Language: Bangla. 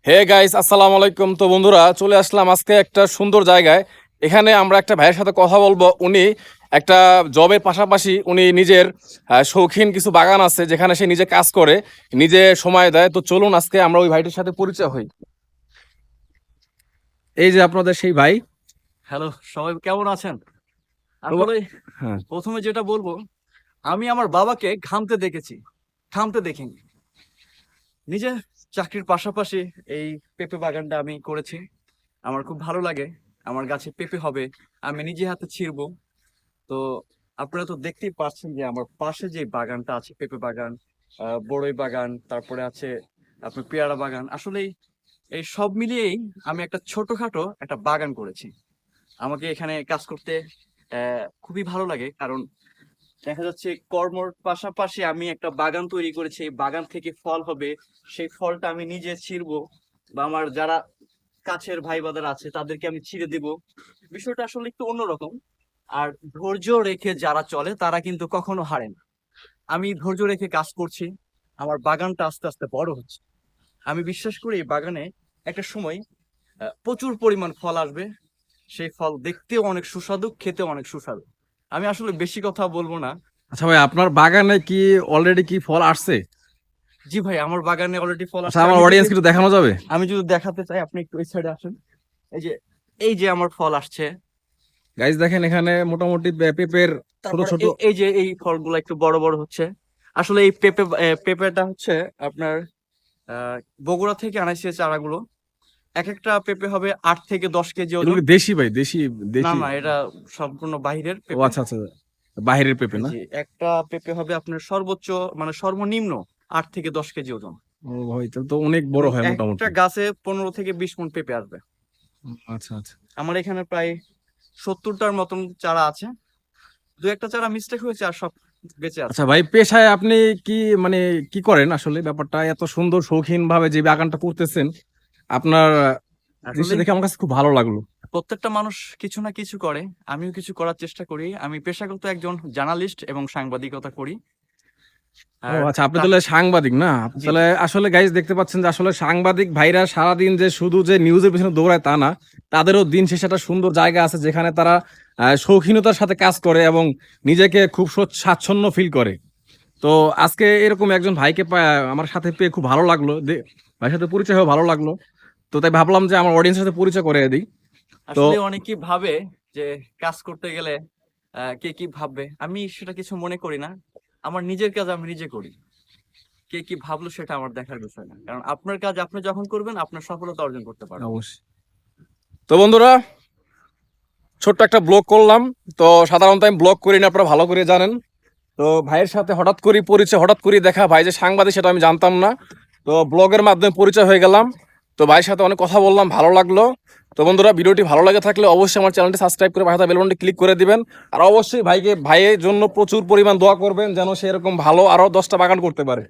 হে গাইস, আসসালামু আলাইকুম। তো বন্ধুরা, চলে আসলাম আজকে একটা সুন্দর জায়গায়। এখানে আমরা একটা ভাইয়ের সাথে কথা বলবো। উনি একটা জবের পাশাপাশি উনি নিজের শৌখিন কিছু বাগান আছে, যেখানে সে নিজে কাজ করে, নিজে সময় দেয়। তো চলুন আজকে আমরা ওই ভাইটির সাথে পরিচয় হই। এই যে আপনাদের সেই ভাই। হ্যালো, সবাই কেমন আছেন? তো আসলে হ্যাঁ, প্রথমে যেটা বলবো, আমি আমার বাবাকে ঘামতে দেখেছি, থামতে দেখিনি। নিজে চাকরির পাশাপাশি এই পেঁপে বাগানটা আমি করেছি। আমার খুব ভালো লাগে। আমার গাছে পেঁপে হবে, আমি নিজে হাতে ছিঁড়বো। তো আপনারা তো দেখতেই পাচ্ছেন যে আমার পাশে যে বাগানটা আছে, পেঁপে বাগান, বড়ই বাগান, তারপরে আছে আপনার পেয়ারা বাগান। আসলে এই সব মিলিয়েই আমি একটা ছোটখাটো একটা বাগান করেছি। আমাকে এখানে কাজ করতে খুবই ভালো লাগে, কারণ দেখা যাচ্ছে কর্মর পাশাপাশি আমি একটা বাগান তৈরি করেছি। এই বাগান থেকে ফল হবে, সেই ফলটা আমি নিজে ছিঁড়বো, বা আমার যারা কাছের ভাই বাদার আছে তাদেরকে আমি ছিঁড়ে দিব। বিষয়টা আসলে একটু অন্যরকম। আর ধৈর্য রেখে যারা চলে তারা কিন্তু কখনো হারে না। আমি ধৈর্য রেখে কাজ করছি, আমার বাগানটা আস্তে আস্তে বড় হচ্ছে। আমি বিশ্বাস করি এই বাগানে একটা সময় প্রচুর পরিমাণ ফল আসবে। সেই ফল দেখতেও অনেক সুস্বাদু, খেতেও অনেক সুস্বাদু। আমি আসলে বেশি কথা বলবো না। আচ্ছা ভাই, আপনার বাগানে কি অলরেডি কি ফল আসছে? জি ভাই, আমার বাগানে অলরেডি ফল আচ্ছা, আসছে। আমার আমি যদি অডিয়েন্স কিছু দেখানো যাবে? আমি যদি দেখাতে চাই, আপনি একটু এই সাইডে আসেন। এই যে এই যে আমার ফল আসছে। গাইজ দেখেন, এখানে মোটামুটি পেঁপের ছোট তারপরে ছোট। এই যে এই ফলগুলো একটু বড় বড় হচ্ছে। আসলে এই পেঁপেটা হচ্ছে আপনার বগুড়া থেকে আনাইছে চারাগুলো। এক একটা পেঁপে হবে 8 থেকে 10 কেজি এগুলো ওজন। কি দেশি ভাই? দেশি? না দেশি? না, এটা সম্পূর্ণ বাহিরের ও পেঁপে। আচ্ছা আচ্ছা, বাইরের পেঁপে না? জি, একটা পেঁপে হবে আপনার সর্বোচ্চ, মানে সর্বনিম্ন 8 থেকে 10 কেজি ওজন। ও ভাই, তাহলে তো অনেক বড় এবং হয় একটা মোটামুটি। গাছে 15 থেকে 20 মণ পেঁপে আসবে। আচ্ছা আচ্ছা। আমার এখানে প্রায় 70টার মতন চারা আছে। দু একটা চারা মিস্টেক হয়েছে, আর সব বেঁচে আছে। আচ্ছা ভাই, পেশায় আপনি কি মানে কি করেন আসলে? ব্যাপারটা এত সুন্দর শৌখিন ভাবে যে বাগানটা করতেছেন, আপনার আসলে জিনিসটা দেখে আমার কাছে খুব ভালো লাগলো। প্রত্যেকটা মানুষ কিছু না কিছু করে, আমিও কিছু করার চেষ্টা করি। আমি পেশাগত একজন জার্নালিস্ট এবং সাংবাদিকতা করি। ও আর আচ্ছা, আপনি তা তাহলে সাংবাদিক না? আপনি জি তাহলে জি। আসলে গাইজ দেখতে পাচ্ছেন যে আসলে সাংবাদিক ভাইরা সারাদিন যে শুধু যে নিউজের পিছনে দৌড়ায় তা না, তাদেরও দিন শেষে একটা সুন্দর জায়গা আছে যেখানে তারা শৌখিনতার সাথে কাজ করে এবং নিজেকে খুব স্বাচ্ছন্দ্য ফিল করে। তো আজকে এরকম একজন ভাইকে আমার সাথে পেয়ে খুব ভালো লাগলো। ভাইয়ের সাথে পরিচয় হয়ে ভালো লাগলো। তো তাই ভাবলাম যে আমার অডিয়েন্সের সাথে পরিচয় করে দিই। তো আসলে অনেকেই ভাবে যে কাজ করতে গেলে কে কি ভাববে। আমি সেটা কিছু মনে করি না। আমার নিজের কাজ আমি নিজে করি। কে কি ভাবলো সেটা আমার দেখার বিষয় না, কারণ আপনার কাজ আপনি যখন করবেন আপনার সফলতা অর্জন করতে পারবেন। অবশ্যই। তো বন্ধুরা, ছোট্ট একটা ব্লগ করলাম। তো সাধারণত আমি ব্লগ করি না, আপনারা ভালো করে জানেন। তো ভাইয়ের সাথে হঠাৎ করে পরিচয়, হঠাৎ করে দেখা, ভাই যে সাংবাদিক সেটা আমি জানতাম না। তো ব্লগের মাধ্যমে পরিচয় হয়ে গেলাম। তো ভাইয়ের সাথে অনেক কথা বললাম, ভালো লাগলো। তো বন্ধুরা, ভিডিওটি ভালো লাগে থাকলে অবশ্যই আমার চ্যানেলটি সাবস্ক্রাইব করে পাশে বেল বাটনটি ক্লিক করে দিবেন। আর অবশ্যই ভাইয়ের জন্য প্রচুর পরিমাণ দোয়া করবেন, যেন সে এরকম ভালো আরো 10টা বাগান করতে পারে।